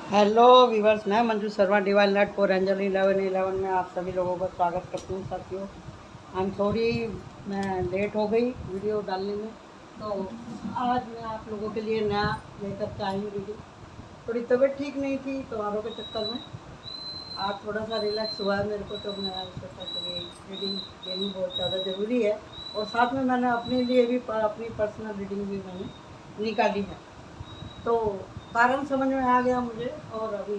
Hello viewers, मैं Manju Sharma divine net for angel 1111 में आप सभी लोगों का स्वागत करती हूँ। साथियों, आई एम सॉरी, मैं लेट हो गई वीडियो डालने में। तो आज मैं आप लोगों के लिए नया लेकर के आई हूँ वीडियो। थोड़ी तबीयत ठीक नहीं थी तो आरों के चक्कर में आज थोड़ा सा रिलैक्स हुआ है मेरे को, तो मैं सोचा कि रीडिंग देनी बहुत ज़्यादा ज़रूरी है। और साथ में मैंने अपने लिए भी अपनी पर्सनल रीडिंग भी मैंने निकाली है, तो कारण समझ में आ गया मुझे। और अभी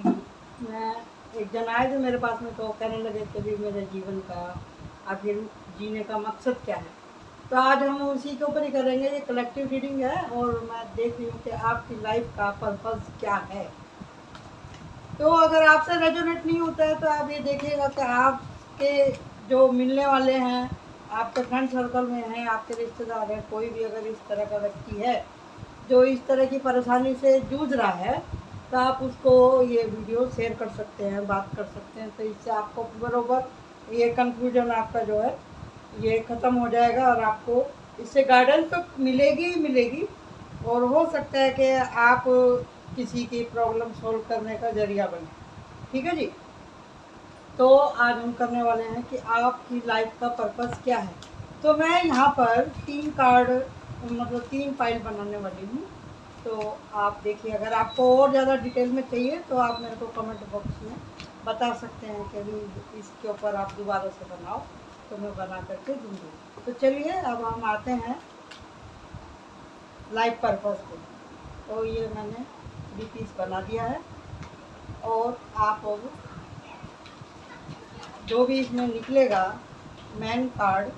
मैं एक जन आए थे मेरे पास में, तो कहने लगे कि भी मेरे जीवन का आखिर जीने का मकसद क्या है। तो आज हम उसी के ऊपर ही करेंगे। ये कलेक्टिव रीडिंग है और मैं देख रही हूँ कि आपकी लाइफ का पर्पस क्या है। तो अगर आपसे रेजोनेट नहीं होता है तो आप ये देखिएगा कि आपके जो मिलने वाले हैं, आपके फ्रेंड सर्कल में हैं, आपके रिश्तेदार हैं, कोई भी अगर इस तरह का व्यक्ति है जो इस तरह की परेशानी से जूझ रहा है, तो आप उसको ये वीडियो शेयर कर सकते हैं, बात कर सकते हैं। तो इससे आपको बरोबर ये कंफ्यूजन आपका जो है ये ख़त्म हो जाएगा और आपको इससे गाइडेंस तो मिलेगी ही मिलेगी। और हो सकता है कि आप किसी की प्रॉब्लम सॉल्व करने का जरिया बने। ठीक है जी। तो आज हम करने वाले हैं कि आपकी लाइफ का पर्पस क्या है। तो मैं यहाँ पर 3 कार्ड, मतलब 3 फाइल बनाने वाली हूँ। तो आप देखिए, अगर आपको और ज़्यादा डिटेल में चाहिए तो आप मेरे को कमेंट बॉक्स में बता सकते हैं कि भी इसके ऊपर आप दोबारा से बनाओ, तो मैं बना करके दूँगी। तो चलिए अब हम आते हैं लाइफ पर्पस पे। तो ये मैंने 3 पीस बना दिया है और आप अब जो भी इसमें निकलेगा मेन कार्ड,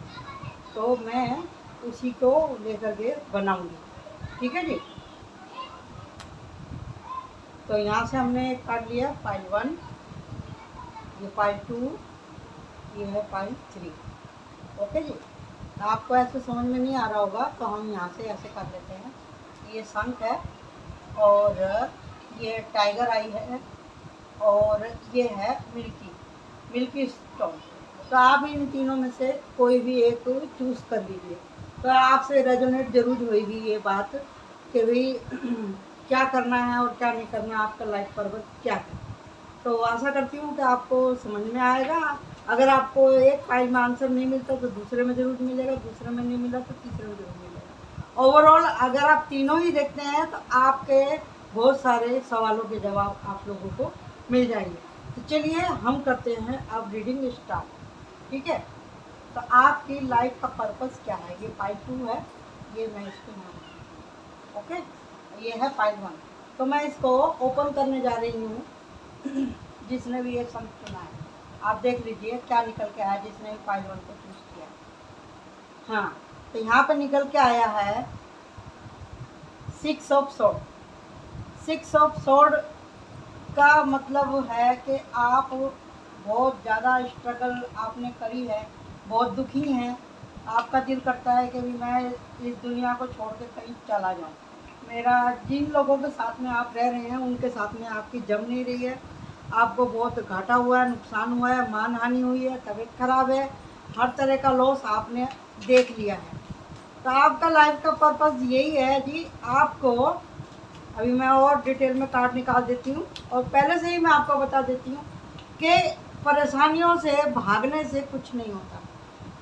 तो मैं उसी को लेकर के बनाऊंगी। ठीक है जी। तो यहाँ से हमने एक कार्ड लिया, फाइल 1, ये फाइल 2, ये है फाइल 3। ओके जी। तो आपको ऐसे समझ में नहीं आ रहा होगा तो हम यहाँ से ऐसे कर लेते हैं। ये शंख है और ये टाइगर आई है और ये है मिल्की स्टोन। तो आप इन तीनों में से कोई भी एक चूज़ कर लीजिए। तो आपसे रेजोनेट जरूर होगी ये बात कि भाई क्या करना है और क्या नहीं करना है, आपका लाइफ पर्पस क्या है। तो आशा करती हूँ कि आपको समझ में आएगा। अगर आपको एक फाइल में आंसर नहीं मिलता तो दूसरे में ज़रूर मिलेगा, दूसरे में नहीं मिला तो तीसरे में ज़रूर मिलेगा। ओवरऑल अगर आप तीनों ही देखते हैं तो आपके बहुत सारे सवालों के जवाब आप लोगों को मिल जाएंगे। तो चलिए हम करते हैं अब रीडिंग स्टार्ट। ठीक है। तो आपकी लाइफ का पर्पस क्या है। ये फाइल 2 है, ये मैं इसको नाम, ओके, ये है फाइल 1। तो मैं इसको ओपन करने जा रही हूँ। जिसने भी ये शंख चुना है, आप देख लीजिए क्या निकल के आया जिसने भी फाइल 1 को चूज किया। हाँ, तो यहाँ पे निकल के आया है 6 ऑफ सोर्ड। 6 ऑफ सोर्ड का मतलब है कि आप बहुत ज़्यादा स्ट्रगल आपने करी है, बहुत दुखी हैं। आपका दिल करता है कि भी मैं इस दुनिया को छोड़ के कहीं चला जाऊँ। मेरा जिन लोगों के साथ में आप रह रहे हैं उनके साथ में आपकी जम नहीं रही है। आपको बहुत घाटा हुआ है, नुकसान हुआ है, मान हानि हुई है, तबीयत खराब है, हर तरह का लॉस आपने देख लिया है। तो आपका लाइफ का पर्पस यही है जी। आपको अभी मैं और डिटेल में कार्ड निकाल देती हूँ और पहले से ही मैं आपको बता देती हूँ कि परेशानियों से भागने से कुछ नहीं होता।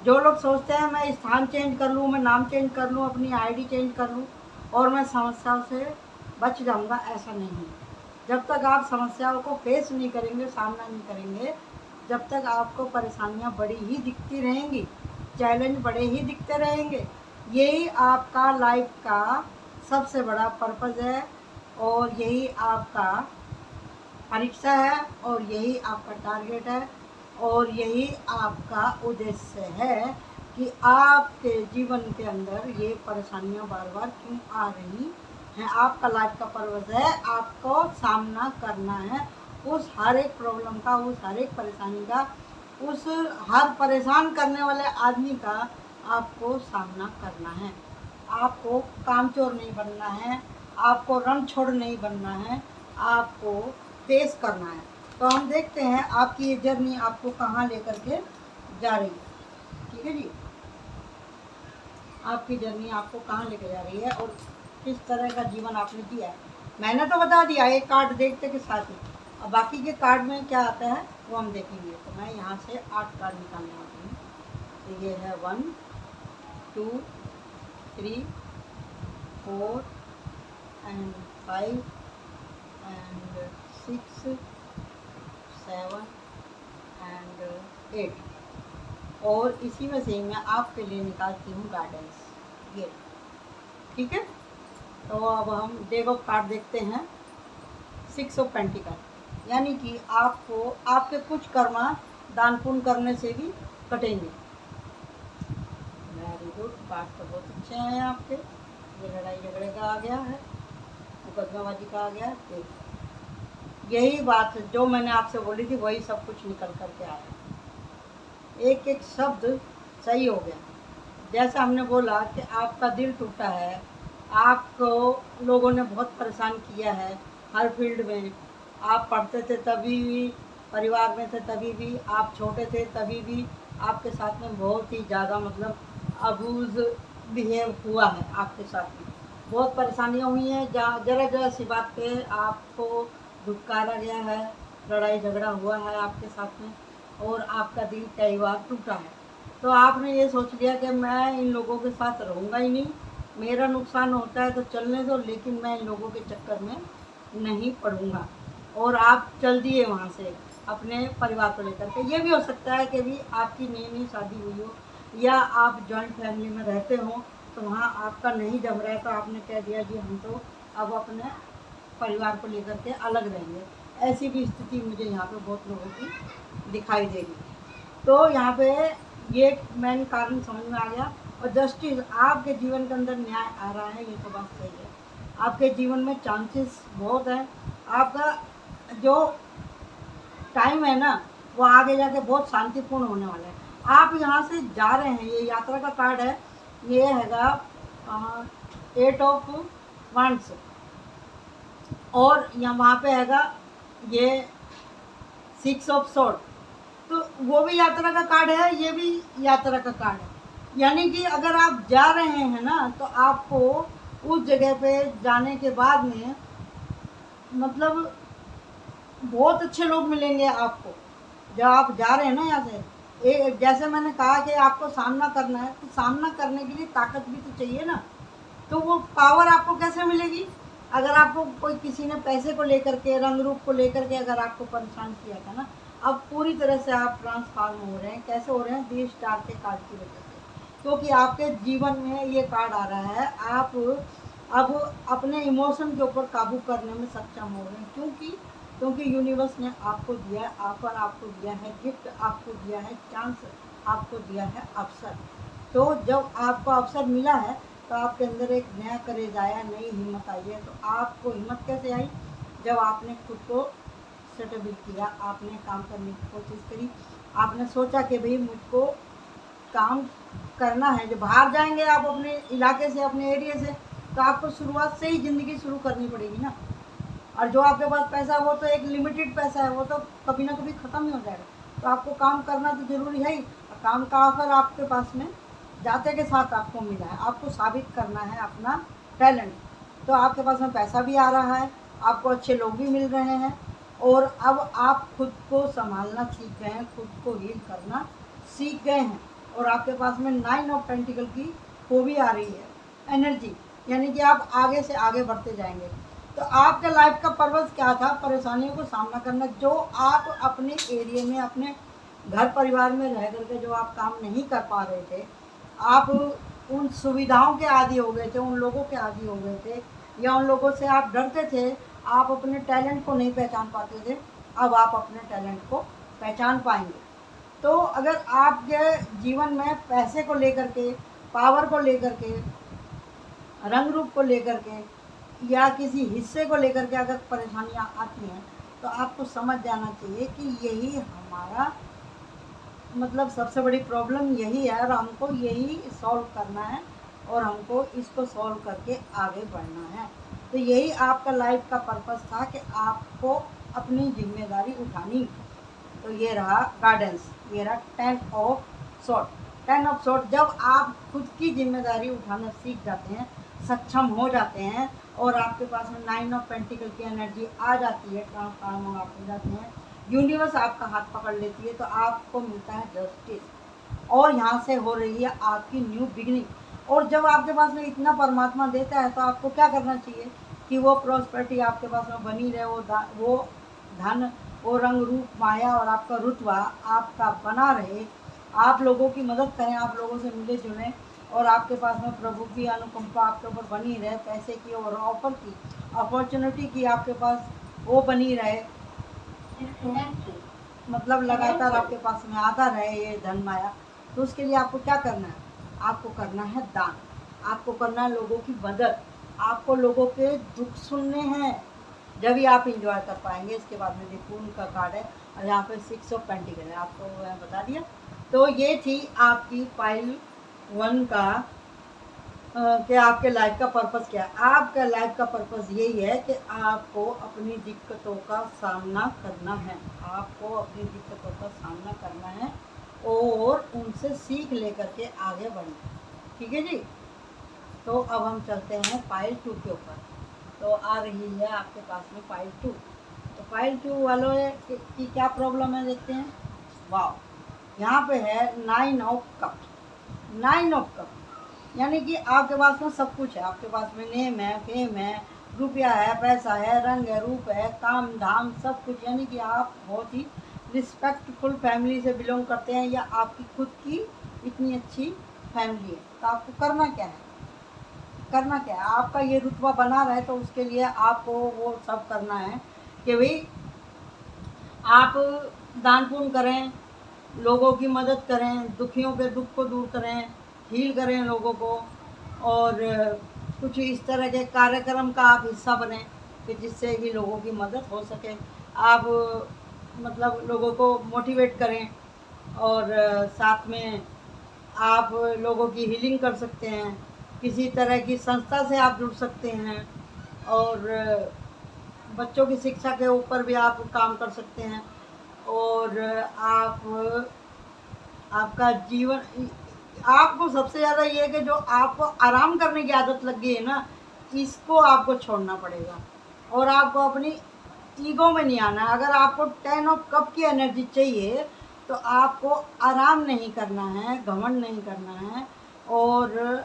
जो लोग सोचते हैं मैं स्थान चेंज कर लूँ, मैं नाम चेंज कर लूँ, अपनी आईडी चेंज कर लूँ और मैं समस्याओं से बच जाऊँगा, ऐसा नहीं है। जब तक आप समस्याओं को फेस नहीं करेंगे, सामना नहीं करेंगे, जब तक आपको परेशानियाँ बड़ी ही दिखती रहेंगी, चैलेंज बड़े ही दिखते रहेंगे। यही आपका लाइफ का सबसे बड़ा पर्पज़ है और यही आपका परीक्षा है और यही आपका टारगेट है और यही आपका उद्देश्य है कि आपके जीवन के अंदर ये परेशानियां बार बार क्यों आ रही हैं। आपका लाइफ का पर्पस है आपको सामना करना है उस हर एक प्रॉब्लम का, उस हर एक परेशानी का, उस हर परेशान करने वाले आदमी का आपको सामना करना है। आपको कामचोर नहीं बनना है, आपको रणछोड़ नहीं बनना है, आपको फेस करना है। तो हम देखते हैं आपकी ये जर्नी आपको कहाँ लेकर के जा रही है। ठीक है जी। आपकी जर्नी आपको कहाँ लेकर जा रही है और किस तरह का जीवन आपने जिया है। मैंने तो बता दिया एक कार्ड देखते के साथ ही। अब बाकी के कार्ड में क्या आता है वो हम देखेंगे। तो मैं यहाँ से 8 कार्ड निकालने वाली हूँ। तो ये है 1 2 3 4 एंड 5 एंड 6 7 एंड 8। और इसी में से मैं आपके लिए निकालती हूँ गाइडेंस। ये ठीक है। तो अब हम डेक ऑफ कार्ड देखते हैं। 6 ऑफ पेंटिकल, यानी कि आपको आपके कुछ कर्मा दान पुण्य करने से भी कटेंगे। वेरी गुड, कार्ड तो बहुत अच्छे हैं आपके। ये लड़ाई झगड़े का आ गया है, मुकदमाबाजी का आ गया है। यही बात जो मैंने आपसे बोली थी वही सब कुछ निकल करके आया। एक एक शब्द सही हो गया। जैसा हमने बोला कि आपका दिल टूटा है, आपको लोगों ने बहुत परेशान किया है हर फील्ड में। आप पढ़ते थे तभी भी, परिवार में थे तभी भी, आप छोटे थे तभी भी आपके साथ में बहुत ही ज़्यादा मतलब अबूज़ बिहेव हुआ है आपके साथ में। बहुत परेशानियाँ हुई हैं, जरा जरा सी बात पे आपको धुतकारा गया है, लड़ाई झगड़ा हुआ है आपके साथ में, और आपका दिल कई बार टूटा है। तो आपने ये सोच लिया कि मैं इन लोगों के साथ रहूँगा ही नहीं, मेरा नुकसान होता है तो चलने दो, लेकिन मैं इन लोगों के चक्कर में नहीं पड़ूंगा। और आप चल दिए वहाँ से अपने परिवार को लेकर के। ये भी हो सकता है कि भी आपकी नई नई शादी हुई हो, या आप जॉइंट फैमिली में रहते हो, तो वहाँ आपका नहीं जम रहा है, तो आपने कह दिया जी हम तो अब अपने परिवार को लेकर के अलग रहेंगे। ऐसी भी स्थिति मुझे यहाँ पे बहुत लोगों की दिखाई देगी। तो यहाँ पे ये मेन कारण समझ में आ गया। और जस्टिस, आपके जीवन के अंदर न्याय आ रहा है, ये तो बात सही है। आपके जीवन में चांसेस बहुत है। आपका जो टाइम है ना वो आगे जाके बहुत शांतिपूर्ण होने वाला है। आप यहाँ से जा रहे हैं, ये यात्रा का कार्ड है, ये हैगा 8 ऑफ वांड्स, और यहाँ वहाँ पे हैगा ये 6 ऑफ सॉर्ड। तो वो भी यात्रा का कार्ड है, ये भी यात्रा का कार्ड है। यानी कि अगर आप जा रहे हैं ना, तो आपको उस जगह पे जाने के बाद में मतलब बहुत अच्छे लोग मिलेंगे आपको। जब आप जा रहे हैं ना यहाँ से, जैसे मैंने कहा कि आपको सामना करना है, तो सामना करने के लिए ताकत भी तो चाहिए ना। तो वो पावर आपको कैसे मिलेगी? अगर आपको कोई किसी ने पैसे को लेकर के, रंग रूप को लेकर के अगर आपको परेशान किया था ना, अब पूरी तरह से आप ट्रांसफॉर्म हो रहे हैं। कैसे हो रहे हैं? दी स्टार के कार्ड की वजह से, क्योंकि आपके जीवन में ये कार्ड आ रहा है। आप अब अपने इमोशन के ऊपर काबू करने में सक्षम हो रहे हैं, क्योंकि यूनिवर्स ने आपको दिया है ऑफर, आपको दिया है गिफ्ट, आपको दिया है चांस, आपको दिया है अवसर। तो जब आपको अवसर मिला है तो आपके अंदर एक नया करेज आया, नई हिम्मत आई है। तो आपको हिम्मत कैसे आई? जब आपने खुद को सेटल किया, आपने काम करने की कोशिश करी, आपने सोचा कि भाई मुझको काम करना है। जब बाहर जाएंगे आप अपने इलाके से, अपने एरिया से, तो आपको शुरुआत से ही ज़िंदगी शुरू करनी पड़ेगी ना। और जो आपके पास पैसा है वो तो एक लिमिटेड पैसा है, वो तो कभी ना कभी ख़त्म ही हो जाएगा। तो आपको काम करना तो ज़रूरी है ही। काम का ऑफर आपके पास में जाते के साथ आपको मिला है, आपको साबित करना है अपना टैलेंट। तो आपके पास में पैसा भी आ रहा है, आपको अच्छे लोग भी मिल रहे हैं, और अब आप खुद को संभालना सीख गए हैं, खुद को हील करना सीख गए हैं। और आपके पास में 9 ऑफ पेंटिकल की वो भी आ रही है एनर्जी, यानी कि आप आगे से आगे बढ़ते जाएंगे। तो आपके लाइफ का पर्पस क्या था? परेशानियों को सामना करना। जो आप अपने एरिया में, अपने घर परिवार में रह करके जो आप काम नहीं कर पा रहे थे, आप उन सुविधाओं के आदी हो गए थे, उन लोगों के आदी हो गए थे, या उन लोगों से आप डरते थे, आप अपने टैलेंट को नहीं पहचान पाते थे। अब आप अपने टैलेंट को पहचान पाएंगे। तो अगर आपके जीवन में पैसे को लेकर के, पावर को लेकर के, रंग रूप को लेकर के, या किसी हिस्से को लेकर के अगर परेशानियां आती हैं, तो आपको समझ जाना चाहिए कि यही हमारा मतलब सबसे बड़ी प्रॉब्लम यही है, और हमको यही सॉल्व करना है, और हमको इसको सॉल्व करके आगे बढ़ना है। तो यही आपका लाइफ का पर्पस था कि आपको अपनी जिम्मेदारी उठानी। तो ये रहा गाइडेंस, ये रहा 10 ऑफ सॉर्ड। 10 ऑफ सॉर्ड, जब आप खुद की जिम्मेदारी उठाना सीख जाते हैं, सक्षम हो जाते हैं और आपके पास में 9 ऑफ पेंटिकल की एनर्जी आ जाती है, ट्रांसफार्म आप हो जाते हैं, यूनिवर्स आपका हाथ पकड़ लेती है, तो आपको मिलता है जस्टिस और यहाँ से हो रही है आपकी न्यू बिगिनिंग। और जब आपके पास में इतना परमात्मा देता है तो आपको क्या करना चाहिए कि वो प्रॉस्पेरिटी आपके पास में बनी रहे, वो धन, वो रंग रूप माया और आपका रुतबा आपका बना रहे, आप लोगों की मदद करें, आप लोगों से मिले जुलें और आपके पास में प्रभु की अनुकंपा आपके ऊपर बनी रहे, पैसे की और ऑफर की, अपॉर्चुनिटी की आपके पास वो बनी रहे, मतलब लगातार आपके पास में आता रहे ये धन माया। तो उसके लिए आपको क्या करना है, आपको करना है दान, आपको करना है लोगों की मदद, आपको लोगों के दुख सुनने हैं, जब भी आप इंजॉय कर पाएंगे। इसके बाद में देखो उनका कार्ड है और यहाँ पे 6 ऑफ पेंटिकल है, आपको मैं बता दिया। तो ये थी आपकी पाइल 1 का कि आपके लाइफ का पर्पस क्या है। आपका लाइफ का पर्पस यही है कि आपको अपनी दिक्कतों का सामना करना है, आपको अपनी दिक्कतों का सामना करना है और उनसे सीख लेकर के आगे बढ़ना है। ठीक है जी। तो अब हम चलते हैं पाइल 2 के ऊपर। तो आ रही है आपके पास में पाइल 2। तो पाइल 2 वालों की क्या प्रॉब्लम है देखते हैं। वाह, यहाँ पे है 9 ऑफ कप। 9 ऑफ कप यानी कि आपके पास में सब कुछ है, आपके पास में नेम है, फेम है, रुपया है, पैसा है, रंग है, रूप है, काम धाम सब कुछ, यानी कि आप बहुत ही रिस्पेक्टफुल फैमिली से बिलोंग करते हैं या आपकी खुद की इतनी अच्छी फैमिली है। तो आपको करना क्या है, करना क्या है, आपका ये रुतबा बना रहे तो उसके लिए आपको वो सब करना है कि भाई आप दान पुण्य करें, लोगों की मदद करें, दुखियों के दुख को दूर करें, हील करें लोगों को, और कुछ इस तरह के कार्यक्रम का आप हिस्सा बने कि जिससे कि लोगों की मदद हो सके। आप मतलब लोगों को मोटिवेट करें और साथ में आप लोगों की हीलिंग कर सकते हैं, किसी तरह की संस्था से आप जुड़ सकते हैं और बच्चों की शिक्षा के ऊपर भी आप काम कर सकते हैं। और आपका जीवन, आपको सबसे ज़्यादा ये है कि जो आपको आराम करने की आदत लग गई है ना, इसको आपको छोड़ना पड़ेगा और आपको अपनी ईगो में नहीं आना है। अगर आपको 10 ऑफ कप की एनर्जी चाहिए तो आपको आराम नहीं करना है, घमंड नहीं करना है और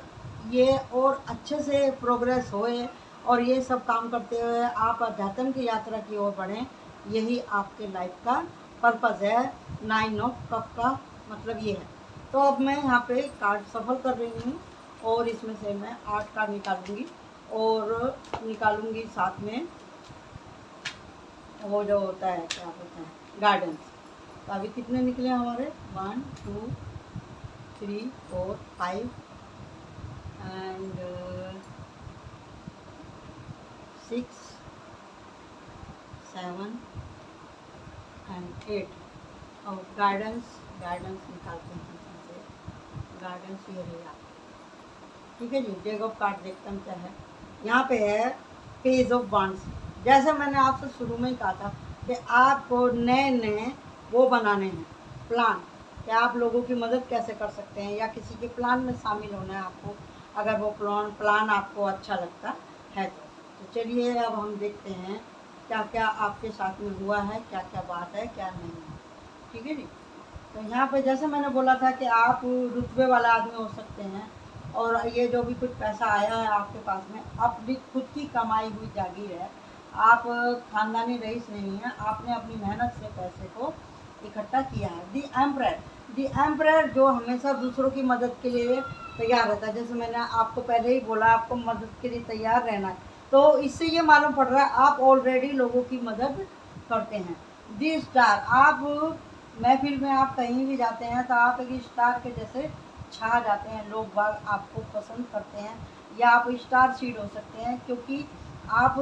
ये और अच्छे से प्रोग्रेस होए और ये सब काम करते हुए आप अध्यात्म की यात्रा की ओर बढ़ें। यही आपके लाइफ का पर्पस है। 9 ऑफ कप का मतलब ये है। तो अब मैं यहाँ पे कार्ड सफल कर रही हूँ और इसमें से मैं 8 कार्ड निकालूंगी और निकालूंगी साथ में वो जो होता है क्या बोलते हैं गार्डन्स। तो अभी कितने निकले हमारे 1 2 3 4 5 एंड 6 7 एंड 8 और गार्डन्स निकालते हैं इसमें से। गार्डन्स ये रहेगा, ठीक है जी। डेग ऑफ कार्ड देखते हैं क्या है। यहाँ पे है पेज ऑफ वांड्स। जैसे मैंने आपसे शुरू में ही कहा था कि आपको नए वो बनाने हैं प्लान, कि आप लोगों की मदद कैसे कर सकते हैं या किसी के प्लान में शामिल होना है आपको, अगर वो प्लान आपको अच्छा लगता है तो चलिए अब हम देखते हैं क्या क्या आपके साथ में हुआ है, क्या क्या बात है, क्या नहीं है। ठीक है जी। तो यहाँ पे जैसे मैंने बोला था कि आप रुतबे वाला आदमी हो सकते हैं और ये जो भी कुछ पैसा आया है आपके पास में अपनी खुद की कमाई हुई जागीर है, आप खानदानी रईस नहीं हैं, आपने अपनी मेहनत से पैसे को इकट्ठा किया है। दी एम्परर जो हमेशा दूसरों की मदद के लिए तैयार रहता है। जैसे मैंने आपको पहले ही बोला आपको मदद के लिए तैयार रहना है, तो इससे ये मालूम पड़ रहा है आप ऑलरेडी लोगों की मदद करते हैं। दी स्टार, आप महफिल में आप कहीं भी जाते हैं तो आप एक स्टार के जैसे छा जाते हैं, लोग बाग आपको पसंद करते हैं या आप स्टार सीड हो सकते हैं क्योंकि आप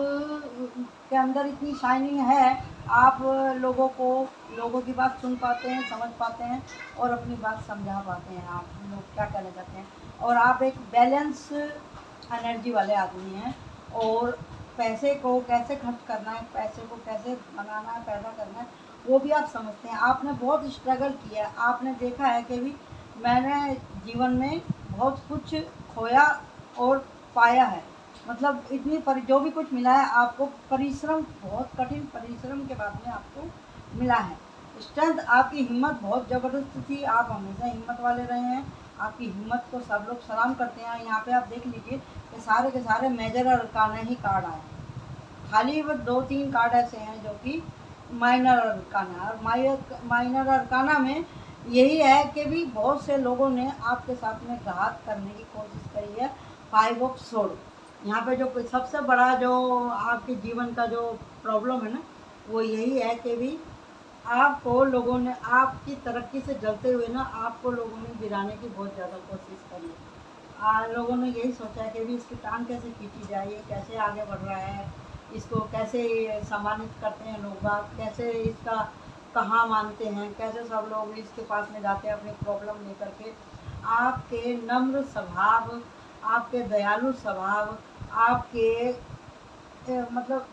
के अंदर इतनी शाइनिंग है। आप लोगों की बात सुन पाते हैं, समझ पाते हैं और अपनी बात समझा पाते हैं आप लोग क्या कहना चाहते हैं। और आप एक बैलेंस एनर्जी वाले आदमी हैं और पैसे को कैसे खर्च करना है, पैसे को कैसे बनाना है, पैदा करना है, वो भी आप समझते हैं। आपने बहुत स्ट्रगल किया है, आपने देखा है कि भी मैंने जीवन में बहुत कुछ खोया और पाया है, मतलब जो भी कुछ मिला है आपको परिश्रम, बहुत कठिन परिश्रम के बाद में आपको मिला है। स्ट्रेंथ, आपकी हिम्मत बहुत ज़बरदस्त थी, आप हमेशा हिम्मत वाले रहे हैं, आपकी हिम्मत को सब लोग सलाम करते हैं। यहाँ पे आप देख लीजिए कि सारे के सारे मेजर और अरकाना ही कार्ड आए हैं, खाली वो 2-3 कार्ड ऐसे हैं जो कि माइनर अरकाना। और माइनर अरकाना में यही है कि भी बहुत से लोगों ने आपके साथ में घात करने की कोशिश करी है। 5 ऑफ सोर्ड, यहाँ पे जो सबसे बड़ा जो आपके जीवन का जो प्रॉब्लम है ना, वो यही है कि भी आपको लोगों ने आपकी तरक्की से जलते हुए ना आपको लोगों ने गिराने की बहुत ज़्यादा कोशिश करी है। लोगों ने यही सोचा कि भी इसकी टांग कैसे खींची जाए, ये कैसे आगे बढ़ रहा है, इसको कैसे सम्मानित करते हैं लोग बाग, कैसे इसका कहाँ मानते हैं, कैसे सब लोग इसके पास में जाते हैं अपनी प्रॉब्लम लेकर के। आपके नम्र स्वभाव, आपके दयालु स्वभाव, आपके मतलब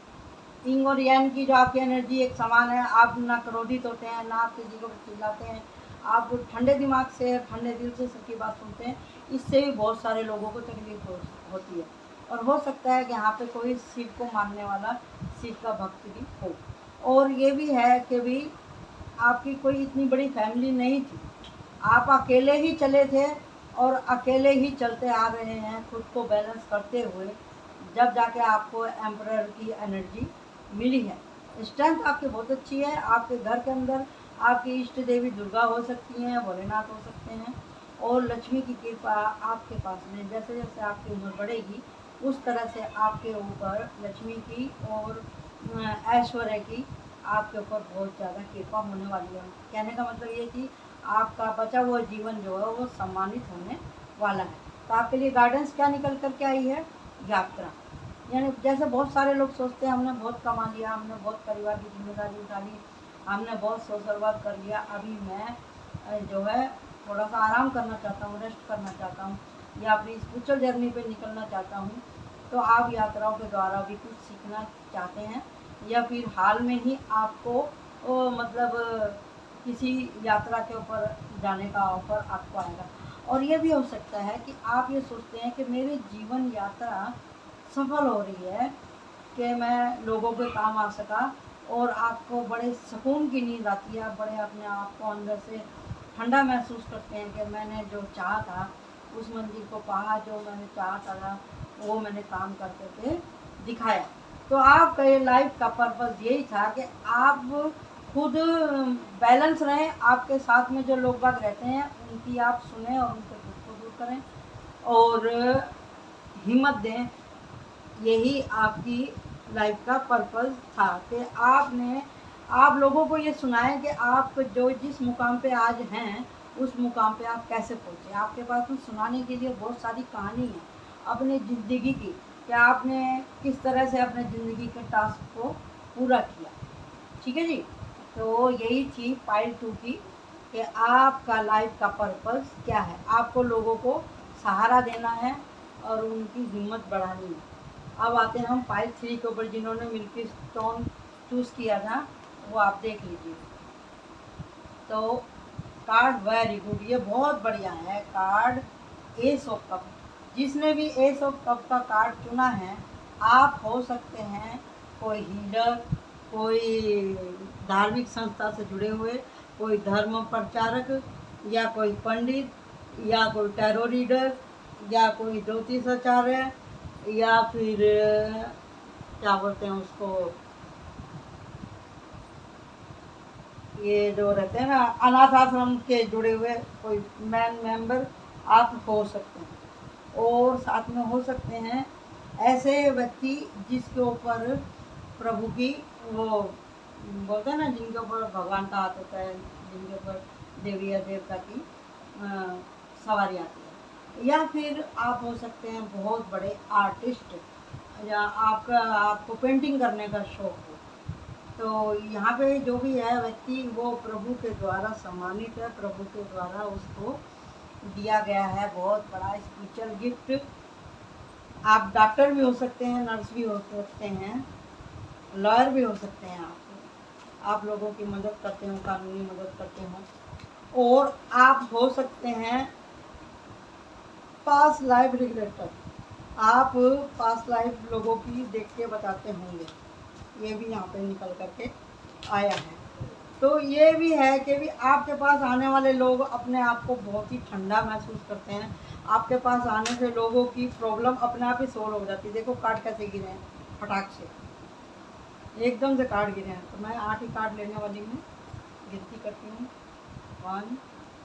यिंग और यांग की जो आपकी एनर्जी एक समान है। आप ना क्रोधित होते हैं, ना आप किसी को चिल्लाते हैं, आप ठंडे दिमाग से, ठंडे दिल से सबकी बात सुनते हैं। इससे भी बहुत सारे लोगों को तकलीफ होती है। और हो सकता है कि यहाँ पे कोई शिव को मानने वाला, शिव का भक्त भी हो। और ये भी है कि भी आपकी कोई इतनी बड़ी फैमिली नहीं थी, आप अकेले ही चले थे और अकेले ही चलते आ रहे हैं खुद को बैलेंस करते हुए, जब जाके आपको एम्परर की एनर्जी मिली है। स्ट्रेंथ आपकी बहुत अच्छी है। आपके घर के अंदर आपकी इष्ट देवी दुर्गा हो सकती हैं, भोलेनाथ हो सकते हैं, और लक्ष्मी की कृपा आपके पास में, जैसे जैसे आपकी उम्र बढ़ेगी उस तरह से आपके ऊपर लक्ष्मी की और ऐश्वर्य की आपके ऊपर बहुत ज़्यादा कृपा होने वाली है। कहने का मतलब ये कि आपका बचा हुआ जीवन जो है वो सम्मानित होने वाला है। तो आपके लिए गाइडेंस क्या निकल कर के आई है? यात्रा। यानी जैसे बहुत सारे लोग सोचते हैं हमने बहुत कमा लिया, हमने बहुत परिवार की जिम्मेदारी उठा ली, हमने बहुत सोशल वर्क कर लिया, अभी मैं जो है थोड़ा सा आराम करना चाहता हूँ, रेस्ट करना चाहता हूँ, या अपनी स्पिरिचुअल जर्नी पे निकलना चाहता हूँ। तो आप यात्राओं के द्वारा भी कुछ सीखना चाहते हैं, या फिर हाल में ही आपको मतलब किसी यात्रा के ऊपर जाने का ऑफर आपको आएगा। और ये भी हो सकता है कि आप ये सोचते हैं कि मेरी जीवन यात्रा सफल हो रही है, कि मैं लोगों के काम आ सका, और आपको बड़े सुकून की नींद आती है, आप बड़े अपने आप को अंदर से ठंडा महसूस करते हैं कि मैंने जो चाहा था उस मंजिल को पाया, जो मैंने चाहा था वो मैंने काम करके दिखाया। तो आपका ये लाइफ का पर्पस यही था कि आप खुद बैलेंस रहें, आपके साथ में जो लोग बाग रहते हैं उनकी आप सुने और उनके दुख को दूर करें और हिम्मत दें। यही आपकी लाइफ का पर्पस था कि आप लोगों को ये सुनाएं कि आप जो जिस मुकाम पे आज हैं उस मुकाम पे आप कैसे पहुँचे। आपके पास में सुनाने के लिए बहुत सारी कहानी है अपनी ज़िंदगी की, कि आपने किस तरह से अपने ज़िंदगी के टास्क को पूरा किया। ठीक है जी, तो यही थी पाइल 2 की, कि आपका लाइफ का पर्पस क्या है। आपको लोगों को सहारा देना है और उनकी हिम्मत बढ़ानी है। अब आते हैं हम पाइल 3 के ऊपर, जिन्होंने मिल्की स्टोन चूज़ किया था वो आप देख लीजिए। तो कार्ड वेरी गुड, ये बहुत बढ़िया है कार्ड, एस ऑफ कप। जिसने भी एस ऑफ कप का कार्ड चुना है, आप हो सकते हैं कोई हीलर, कोई धार्मिक संस्था से जुड़े हुए, कोई धर्म प्रचारक, या कोई पंडित, या कोई टैरो रीडर, या कोई ज्योतिषाचार्य, या फिर क्या बोलते हैं उसको, ये जो रहते हैं ना अनाथ आश्रम के जुड़े हुए कोई मैन मेंबर आप हो सकते हैं। और साथ में हो सकते हैं ऐसे व्यक्ति जिसके ऊपर प्रभु की वो बोलते हैं ना, जिनके ऊपर भगवान का हाथ होता है, जिनके ऊपर देवी या देवता की सवारी आती है। या फिर आप हो सकते हैं बहुत बड़े आर्टिस्ट, या आपको पेंटिंग करने का शौक हो। तो यहाँ पे जो भी है व्यक्ति वो प्रभु के द्वारा सम्मानित है, प्रभु के द्वारा उसको दिया गया है बहुत बड़ा स्पिरिचुअल गिफ्ट। आप डॉक्टर भी हो सकते हैं, नर्स भी हो सकते हैं, लॉयर भी हो सकते हैं, आप लोगों की मदद करते हो, कानूनी मदद करते हो। और आप हो सकते हैं पास लाइफ रिग्रेटर, आप पास्ट लाइफ लोगों की देख के बताते होंगे, ये भी यहाँ पे निकल करके आया है। तो ये भी है कि भी आपके पास आने वाले लोग अपने आप को बहुत ही ठंडा महसूस करते हैं। आपके पास आने से लोगों की प्रॉब्लम अपने आप ही सोल्व हो जाती है। देखो कार्ड कैसे गिरे हैं, फटाक से एकदम से कार्ड गिरे हैं। तो मैं 8 ही कार्ड लेने वाली हूँ, गिनती करती हूँ 1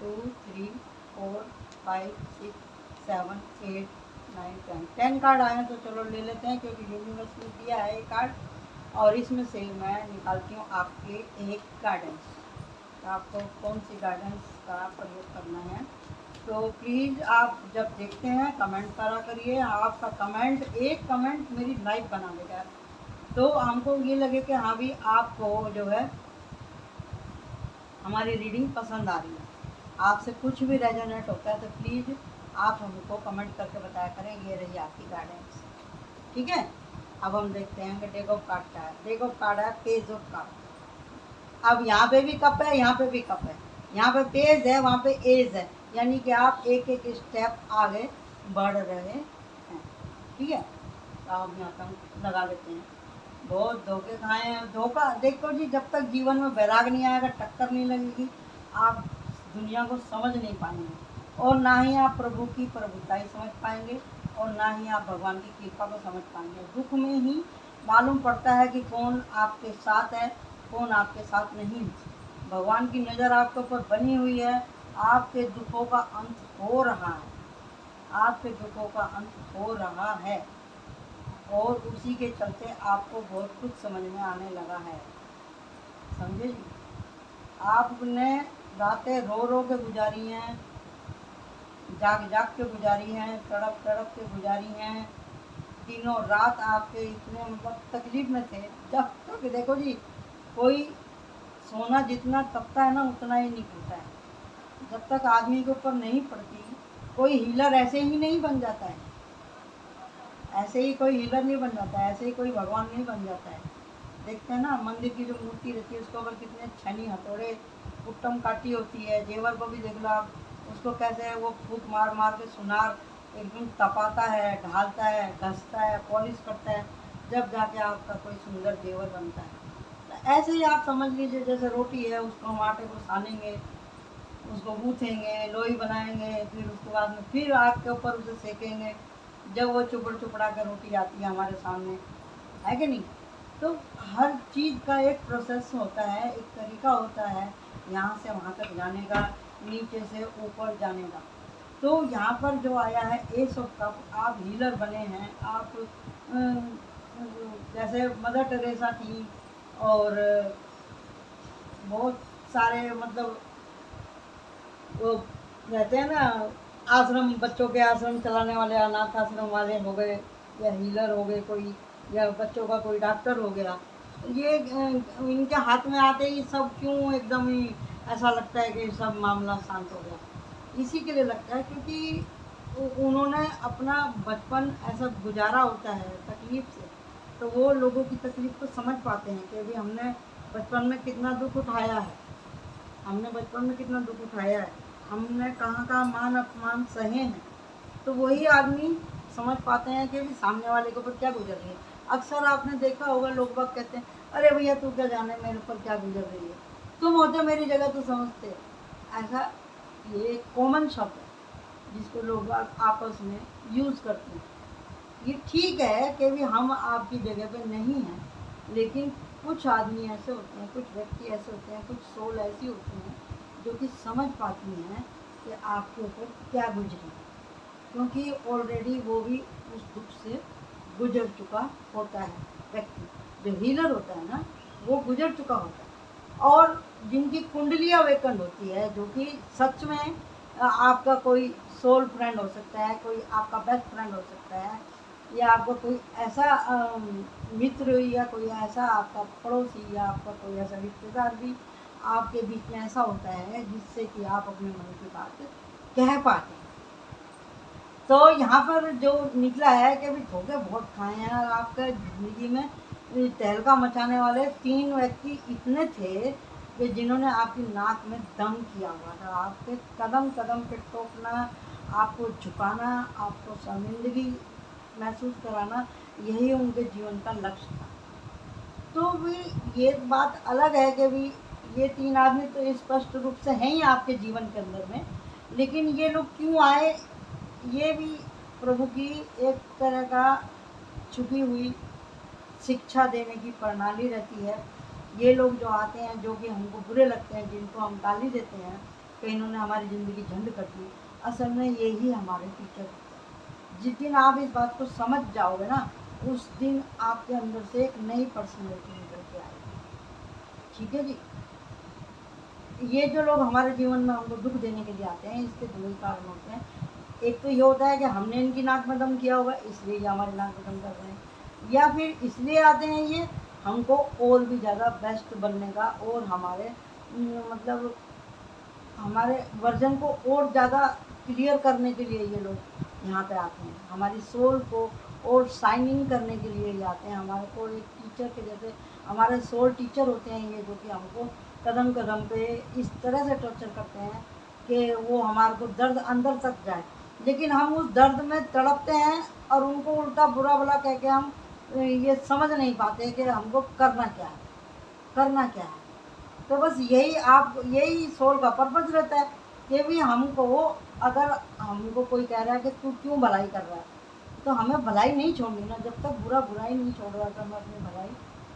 2 3 4 5 6 7 8 9 10 कार्ड आए हैं। तो चलो ले लेते हैं, क्योंकि यूनिवर्स ने दिया है ये कार्ड। और इसमें से मैं निकालती हूँ आपके एक गाइडेंस, तो आपको कौन सी गाइडेंस का प्रयोग करना है। तो प्लीज़ आप जब देखते हैं कमेंट करा करिए। आपका कमेंट, एक कमेंट मेरी लाइफ बना देगा, तो हमको ये लगे कि हाँ भी आपको जो है हमारी रीडिंग पसंद आ रही है, आपसे कुछ भी रेजोनेट होता है, तो प्लीज़ आप हमको कमेंट करके बताया करें। ये रही आपकी गाइडेंस, ठीक है। अब हम देखते हैं कि डेक ऑफ कार्ड क्या है। डेक ऑफ कार्ड है पेज ऑफ कप। अब यहाँ पे भी कप है, यहाँ पे भी कप है, यहाँ पे पेज है, वहाँ पे एज है, यानी कि आप एक एक स्टेप आगे बढ़ रहे हैं, ठीक है। तो आप यहाँ तक लगा लेते हैं। बहुत धोखे खाए हैं, धोखा देखो जी, जब तक जीवन में वैराग नहीं आएगा, टक्कर नहीं लगेगी, आप दुनिया को समझ नहीं पाएंगे, और ना ही आप प्रभु की प्रभुताई समझ पाएंगे, और ना ही आप भगवान की कृपा को समझ पाएंगे। दुख में ही मालूम पड़ता है कि कौन आपके साथ है, कौन आपके साथ नहीं। भगवान की नज़र आपके ऊपर बनी हुई है। आपके दुखों का अंत हो रहा है, आपके दुखों का अंत हो रहा है, और उसी के चलते आपको बहुत कुछ समझ में आने लगा है, समझे जी। आपने रातें रो रो के गुजारी हैं, जाग जाग के गुजारी हैं, तड़प तड़प के गुजारी हैं। दिनों रात आपके इतने मतलब तकलीफ में थे। जब तक देखो जी, कोई सोना जितना तपता है ना, उतना ही निकलता है। जब तक आदमी के ऊपर नहीं पड़ती, कोई हीलर ऐसे ही नहीं बन जाता है, ऐसे ही कोई हीलर नहीं बन जाता है, ऐसे ही कोई भगवान नहीं बन जाता है। देखते हैं ना, मंदिर की जो मूर्ति रहती है उसके ऊपर कितने छनी हथौड़े कुट्टम काटी होती है। जेवर को भी देख लो आप, उसको कैसे है वो फूक मार मार के सुनार एकदम तपाता है, ढालता है, घसता है, पॉलिश करता है, जब जाके आपका कोई सुंदर जेवर बनता है। तो ऐसे ही आप समझ लीजिए, जैसे रोटी है, उसको हम आटे को सानेंगे, उसको गूँथेंगे, लोई बनाएंगे, फिर उसके बाद में फिर आग के ऊपर उसे सेकेंगे, जब वो चुपड़ चुपड़ा कर रोटी आती है हमारे सामने, है कि नहीं। तो हर चीज़ का एक प्रोसेस होता है, एक तरीका होता है यहाँ से वहाँ तक जाने का, नीचे से ऊपर जाने का। तो यहाँ पर जो आया है एस ऑफ कप, आप हीलर बने हैं। आप जैसे मदर टेरेसा थी, और बहुत सारे मतलब वो रहते हैं ना, आश्रम, बच्चों के आश्रम चलाने वाले, अनाथ आश्रम वाले हो गए, या हीलर हो गए कोई, या बच्चों का कोई डॉक्टर हो गया। ये इनके हाथ में आते ही सब क्यों एकदम ही ऐसा लगता है कि सब मामला शांत हो गया। इसी के लिए लगता है क्योंकि उन्होंने अपना बचपन ऐसा गुजारा होता है तकलीफ़ से, तो वो लोगों की तकलीफ़ को समझ पाते हैं कि अभी हमने बचपन में कितना दुख उठाया है, हमने बचपन में कितना दुख उठाया है, हमने कहाँ कहाँ मान अपमान सहे हैं। तो वही आदमी समझ पाते हैं कि सामने वाले के ऊपर क्या गुजर रही है। अक्सर आपने देखा होगा, लोग बाग कहते हैं, अरे भैया तू क्या जाने मेरे ऊपर क्या गुजर रही है, तुम होते मेरी जगह तो समझते। ऐसा ये कॉमन शब्द है जिसको लोग आपस में यूज़ करते हैं। ये ठीक है कि भी हम आपकी जगह पे नहीं हैं, लेकिन कुछ आदमी ऐसे होते हैं, कुछ व्यक्ति ऐसे होते हैं, कुछ सोल ऐसी होती हैं जो कि समझ पाती हैं कि आपके ऊपर क्या गुजरी, क्योंकि ऑलरेडी वो भी उस दुख से गुजर चुका होता है। व्यक्ति जो हीलर होता है ना, वो गुजर चुका होता है। और जिनकी कुंडली अवेकन होती है, जो कि सच में आपका कोई सोल फ्रेंड हो सकता है, कोई आपका बेस्ट फ्रेंड हो सकता है, या आपका कोई ऐसा मित्र, या कोई ऐसा आपका पड़ोसी, या आपका कोई ऐसा रिश्तेदार भी आपके बीच में ऐसा होता है जिससे कि आप अपने मन की बात कह पाते हैं। तो यहाँ पर जो निकला है कि भी धोखे बहुत खाए हैं, और आपका ज़िंदगी में तहलका मचाने वाले 3 व्यक्ति इतने थे कि जिन्होंने आपकी नाक में दम किया हुआ था, आपके कदम कदम पे टोकना, आपको झुकाना, आपको शर्मिंदगी महसूस कराना, यही उनके जीवन का लक्ष्य था। तो भी ये बात अलग है कि भी ये 3 आदमी तो स्पष्ट रूप से हैं ही आपके जीवन के अंदर में, लेकिन ये लोग क्यों आए, ये भी प्रभु की एक तरह का छुपी हुई शिक्षा देने की प्रणाली रहती है। ये लोग जो आते हैं, जो कि हमको बुरे लगते हैं, जिनको हम गाली देते हैं कि इन्होंने हमारी ज़िंदगी झंड कर दी, असल में यही हमारे टीचर होते हैं। जिस दिन आप इस बात को समझ जाओगे ना, उस दिन आपके अंदर से एक नई पर्सनैलिटी निकल के आएगी। ठीक है जी। ये जो लोग हमारे जीवन में हमको दुख देने के लिए आते हैं, इसके 2 ही कारण होते हैं। एक तो ये होता है कि हमने इनकी नाक में दम किया होगा, इसलिए ये हमारी नाक में दम कर रहे हैं, या फिर इसलिए आते हैं ये हमको और भी ज़्यादा बेस्ट बनने का और हमारे मतलब हमारे वर्जन को और ज़्यादा क्लियर करने के लिए ये लोग यहाँ पे आते हैं। हमारी सोल को और शाइनिंग करने के लिए ये आते हैं। हमारे को एक टीचर के जैसे हमारे सोल टीचर होते हैं ये, जो कि हमको कदम कदम पे इस तरह से टॉर्चर करते हैं कि वो हमारे को दर्द अंदर तक जाए, लेकिन हम उस दर्द में तड़पते हैं और उनको उल्टा बुरा भला कह के हम ये समझ नहीं पाते कि हमको करना क्या है, करना क्या है। तो बस यही सोल का पर्पज रहता है कि भी हमको, अगर हमको कोई कह रहा है कि तू क्यों भलाई कर रहा है, तो हमें भलाई नहीं छोड़नी ना। जब तक बुरा बुराई नहीं छोड़ रहा था, मैं अपनी भलाई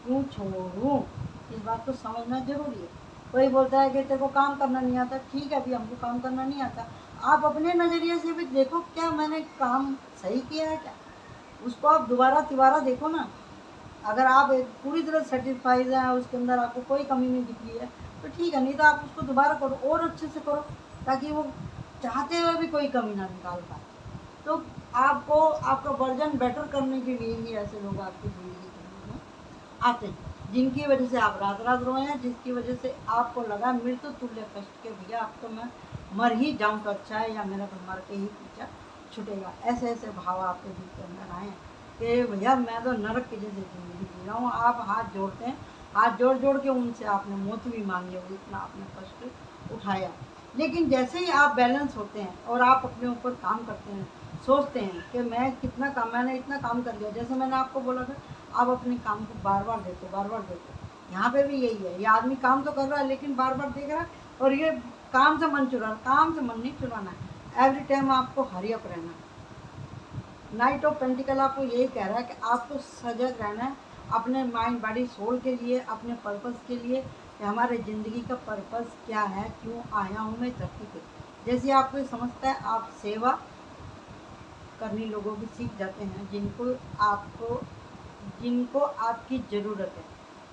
क्यों छोड़ूं, इस बात को समझना जरूरी है। कोई बोलता है कि तेरे को काम करना नहीं आता, ठीक है, अभी हमको काम करना नहीं आता, आप अपने नज़रिए से भी देखो, क्या मैंने काम सही किया है क्या, उसको आप दोबारा तिबारा देखो ना। अगर आप पूरी तरह सेटिस्फाइड हैं, उसके अंदर आपको कोई कमी नहीं दिख रही है, तो ठीक है, नहीं तो आप उसको दोबारा करो और अच्छे से करो, ताकि वो चाहते हुए भी कोई कमी ना निकाल पाए। तो आपको आपका वर्जन बेटर करने के लिए ही ऐसे लोग आपकी ज़िंदगी में आते हैं, जिनकी वजह से आप रात रात रोए हैं, जिसकी वजह से आपको लगा मृत्यु तुल्य कष्ट के, भैया अब तो मैं मर ही जाऊँ तो अच्छा है, या मेरा तो मर के ही पीछा छूटेगा। ऐसे ऐसे भाव आपके दिल के अंदर आए कि भैया मैं तो नरक की जैसे ज़िंदगी जी रहा हूँ। आप हाथ जोड़ते हैं, हाथ जोड़ जोड़ के उनसे आपने मौत भी मांगी होगी, इतना आपने कष्ट उठाया। लेकिन जैसे ही आप बैलेंस होते हैं और आप अपने ऊपर काम करते हैं, सोचते हैं कि मैंने इतना काम कर लिया, जैसे मैंने आपको बोला था, आप अपने काम को बार बार देखो, बार बार देखो। यहाँ पे भी यही है, ये आदमी काम तो कर रहा है लेकिन बार बार देख रहा है, और ये काम से मन चुरा, काम से मन नहीं चुराना है। एवरी टाइम आपको हरी अप रहना है। नाइट ऑफ पेंटिकल आपको यही कह रहा है कि आपको सजग रहना है अपने माइंड बॉडी सोल के लिए, अपने पर्पस के लिए, कि हमारे ज़िंदगी का पर्पस क्या है, क्यों आया हूँ मैं धरती पे। जैसे आपको समझता है, आप सेवा करनी लोगों की सीख जाते हैं, जिनको आपकी ज़रूरत है,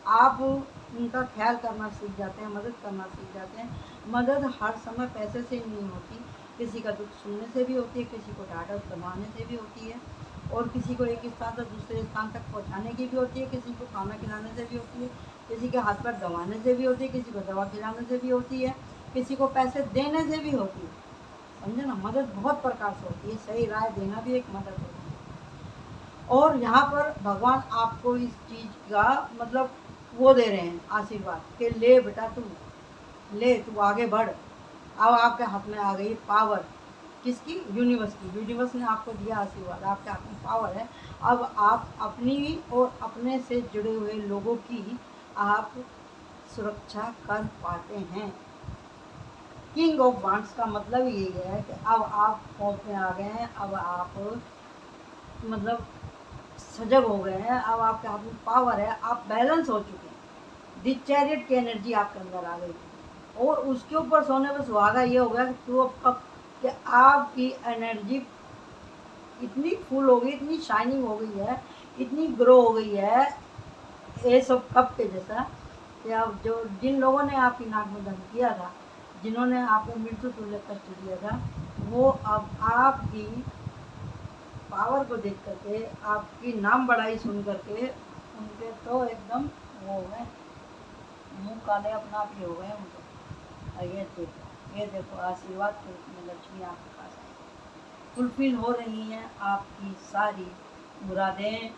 आप उनका ख्याल करना सीख जाते हैं, मदद करना सीख जाते हैं। मदद हर समय पैसे से नहीं होती, किसी का दुख सुनने से भी होती है, किसी को ढाढ़स बनवाने से भी होती है, और किसी को एक स्थान से दूसरे स्थान तक पहुंचाने की भी होती है, किसी को खाना खिलाने से भी होती है, किसी के हाथ पैर दबाने से भी होती है, किसी को दवा खिलाने से भी होती है, किसी को पैसे देने से भी होती है। समझे ना, मदद बहुत प्रकार से होती है, सही राय देना भी एक मदद होती है। और यहाँ पर भगवान आपको इस चीज़ का मतलब वो दे रहे हैं आशीर्वाद कि ले बेटा, तू आगे बढ़। अब आपके हाथ में आ गई पावर, किसकी? यूनिवर्स की। यूनिवर्स ने आपको दिया आशीर्वाद, आपके हाथ में पावर है। अब आप अपनी और अपने से जुड़े हुए लोगों की आप सुरक्षा कर पाते हैं। किंग ऑफ वांड्स का मतलब यही है कि अब आप फौज में आ गए हैं, अब आप मतलब सजग हो गए हैं, अब आपके हाथ में पावर है, आप बैलेंस हो चुके हैं। दी चैरियट की एनर्जी आपके अंदर आ गई, और उसके ऊपर सोने पर सुहागा ये हो गया कि टू ऑफ कप, कि आपकी एनर्जी इतनी फुल हो गई, इतनी शाइनिंग हो गई है, इतनी ग्रो हो गई है एस ऑफ कप के जैसा, कि अब जो जिन लोगों ने आपकी नाक में दम किया था, जिन्होंने आपको मृत्यु तुल्य कष्ट दिया था, वो अब आपकी पावर को देख करके, आपकी नाम बढ़ाई सुन करके, उनके तो एकदम वो हो गए, मुँह काले अपना आप ही हो गए उनको। और ये देखो आशीर्वाद के रूप में लक्ष्मी आपके पास आई, फुलफिल हो रही हैं आपकी सारी मुरादें,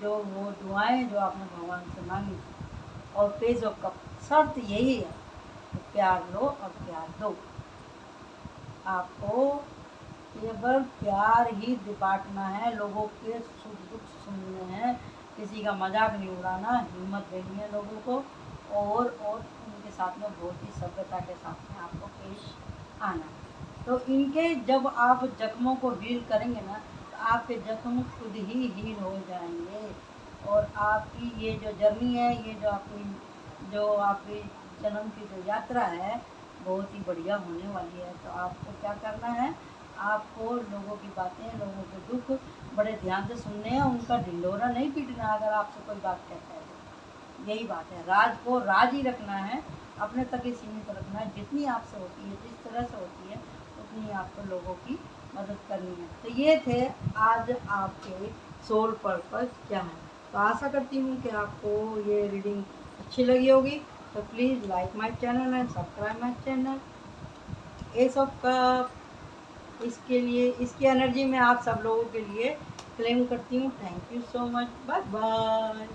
जो वो दुआएं जो आपने भगवान से मांगी थी। और पेज ऑफ कप, शर्त यही है कि प्यार लो और प्यार दो। आपको केवल प्यार ही बांटना है, लोगों के सुख दुख सुनने हैं, किसी का मजाक नहीं उड़ाना, हिम्मत देनी है लोगों को, और उनके साथ में बहुत ही सभ्यता के साथ में आपको पेश आना। तो इनके जब आप जख्मों को हील करेंगे ना, तो आपके जख्म खुद ही हील हो जाएंगे, और आपकी ये जो जर्नी है, ये जो आपकी जन्म की जो यात्रा है, बहुत ही बढ़िया होने वाली है। तो आपको क्या करना है, आपको लोगों की बातें, लोगों के दुख बड़े ध्यान से सुनने हैं, उनका ढिंढोरा नहीं पीटना अगर आपसे कोई बात कहता है तो। यही बात है, राज को राज ही रखना है, अपने तक ही सीमित रखना है। जितनी आपसे होती है, जिस तरह से होती है, उतनी आपको लोगों की मदद करनी है। तो ये थे आज आपके सोल पर्पस क्या है। तो आशा करती हूँ कि आपको ये रीडिंग अच्छी लगी होगी। तो please like my channel and subscribe my channel. S of cup, इसके लिए, इसकी एनर्जी मैं आप सब लोगों के लिए क्लेम करती हूँ। Thank you so much, bye bye.